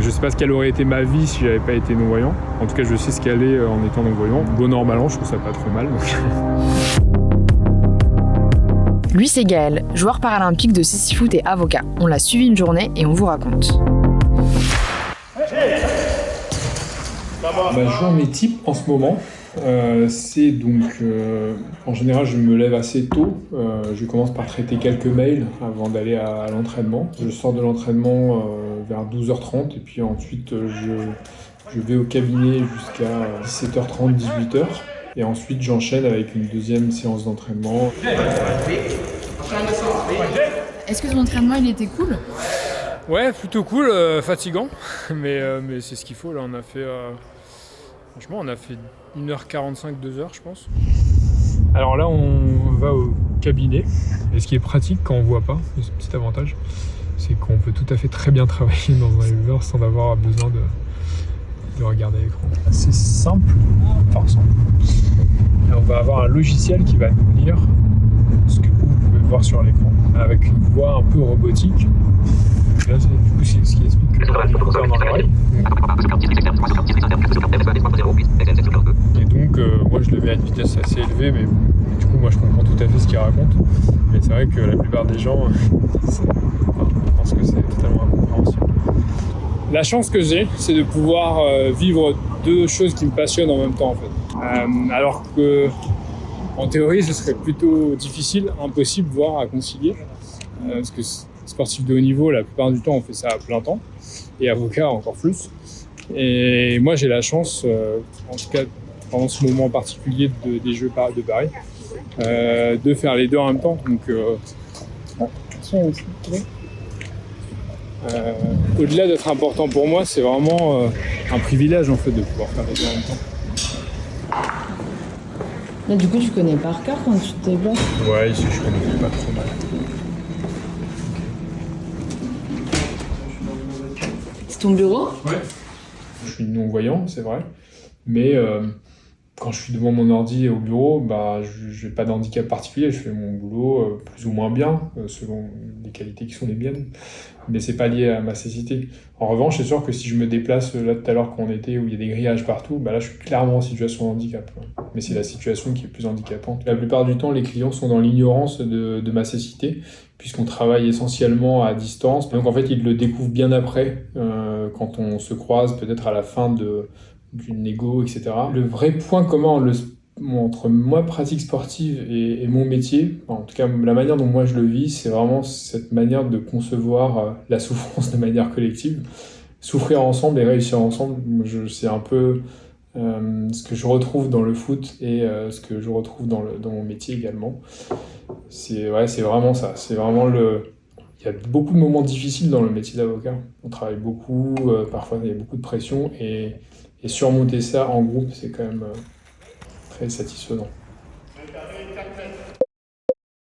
Je sais pas ce qu'elle aurait été ma vie si j'avais pas été non-voyant. En tout cas, je sais ce qu'elle est en étant non-voyant. Bon an, mal an, je trouve ça pas trop mal. Lui, c'est Gaël, joueur paralympique de sissi-foot et avocat. On l'a suivi une journée et on vous raconte. Je joue mes types en ce moment. C'est donc, en général, je me lève assez tôt. Je commence par traiter quelques mails avant d'aller à l'entraînement. Je sors de l'entraînement vers 12h30 et puis ensuite je vais au cabinet jusqu'à 17h30, 18h. Et ensuite, j'enchaîne avec une deuxième séance d'entraînement. Est-ce que ton entraînement, il était cool ? Ouais, plutôt cool, fatigant, mais c'est ce qu'il faut. Là, on a fait, franchement, on a fait 1h45, 2h, je pense. Alors là, on va au cabinet. Et ce qui est pratique quand on voit pas, ce petit avantage, c'est qu'on peut tout à fait très bien travailler dans un éleveur sans avoir besoin de regarder l'écran. C'est simple, enfin simple. Et on va avoir un logiciel qui va nous lire ce que vous pouvez voir sur l'écran, avec une voix un peu robotique. Là, du coup, c'est ce qui explique que j'ai l'écouteur dans l'oreille. Et donc, moi, je le mets à une vitesse assez élevée, mais du coup, moi, je comprends tout à fait ce qu'il raconte. Mais c'est vrai que la plupart des gens, je pense que c'est totalement incompréhensible. La chance que j'ai, c'est de pouvoir vivre deux choses qui me passionnent en même temps, en fait. Alors que, en théorie, ce serait plutôt difficile, impossible, voire à concilier. Parce que sportif de haut niveau, la plupart du temps, on fait ça à plein temps. Et avocat, encore plus. Et moi, j'ai la chance, en tout cas, pendant ce moment particulier des Jeux de Paris, de faire les deux en même temps. Donc, au-delà d'être important pour moi, c'est vraiment un privilège, en fait, de pouvoir faire les deux en même temps. Là, du coup, tu connais par cœur quand tu te déplaces ? Ouais, ici, je connais pas trop mal. C'est ton bureau ? Ouais. Je suis non-voyant, c'est vrai. Mais quand je suis devant mon ordi au bureau, je n'ai pas de handicap particulier. Je fais mon boulot plus ou moins bien, selon les qualités qui sont les miennes. Mais c'est pas lié à ma cécité. En revanche, c'est sûr que si je me déplace, là tout à l'heure quand on était, où il y a des grillages partout, là je suis clairement en situation de handicap. Mais c'est la situation qui est plus handicapante. La plupart du temps, les clients sont dans l'ignorance de ma cécité, puisqu'on travaille essentiellement à distance. Donc en fait, ils le découvrent bien après, quand on se croise, peut-être à la fin d'une négo, etc. Le vrai point commun entre ma pratique sportive et mon métier, en tout cas la manière dont moi je le vis, c'est vraiment cette manière de concevoir la souffrance de manière collective. Souffrir ensemble et réussir ensemble, c'est un peu ce que je retrouve dans le foot et ce que je retrouve dans mon métier également. C'est vraiment ça. C'est vraiment il y a beaucoup de moments difficiles dans le métier d'avocat. On travaille beaucoup, parfois il y a beaucoup de pression et surmonter ça en groupe, c'est quand même très satisfaisant.